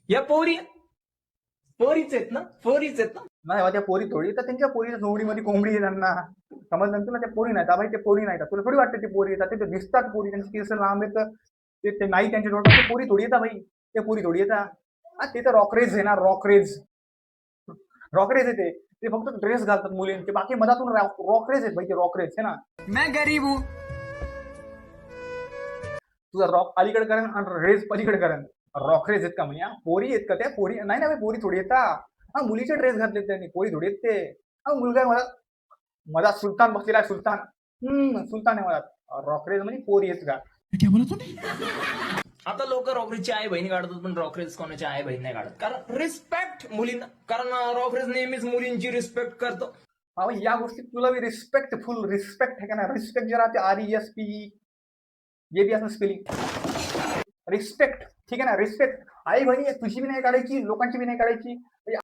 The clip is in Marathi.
या पोरीच आहेत ना, पोरीच आहेत ना. नाही बा, त्या पोरी थोडी तर त्यांच्या पोरीच्या जोडीमध्ये कोंबडी आहे त्यांना. समजलं तुला? त्या पोरी नाही भाई, ते पोरी नाही. तुला थोडी वाटतं ते पोरी येतात? ते दिसतात पोरी, त्यांचे केस लांब येतं, ते नाही त्यांच्या डोक्यात. ते पोरी थोडी येतात भाई, ते पोरी थोडी येतात. ते तर रॉकरेज आहे ना, रॉकरेज. रॉकरेज आहे ते फक्त ड्रेस घालतात मुलींचे, बाकी मधातून रॉकरेज आहेत भाई, ते रॉकरेज आहे ना. मैं गरीब हूँ. तुझा रॉक अलीकडे करेन आणि रेज पलीकडे करेन. रॉकरेज आहेत का म्हणजे? पोरी आहेत का त्या? पोरी नाही ना भाई, पोरी थोडी येतात. हा, मुलीचे ड्रेस घातले त्यांनी, पोरी थोडी येत ते. हा, मुलगा मला मधात सुलतान बसलेला आहे, सुलतान. सुलतान आहे मधात. रॉकरेज म्हणजे पोरी येत का? क्या बोला तूने? आता लोक रॉकरेजची आई बहीण काढतात, पण रॉकरेज कोणाची आई बहीण नाही काढत, कारण रिस्पेक्ट मुलींना. कारण रॉकरेज नेहमीच मुलींची रिस्पेक्ट करतो. हा भाई, या गोष्टीत तुला भी रिस्पेक्ट, फुल रिस्पेक्ट आहे का ना? रिस्पेक्ट जे राहते, RESP, ये भी असं स्पेलिंग. रिस्पेक्ट, ठीक आहे ना? रिस्पेक्ट. आई बहिणी तुझी बी नाही काढायची, लोकांची बी नाही काढायची.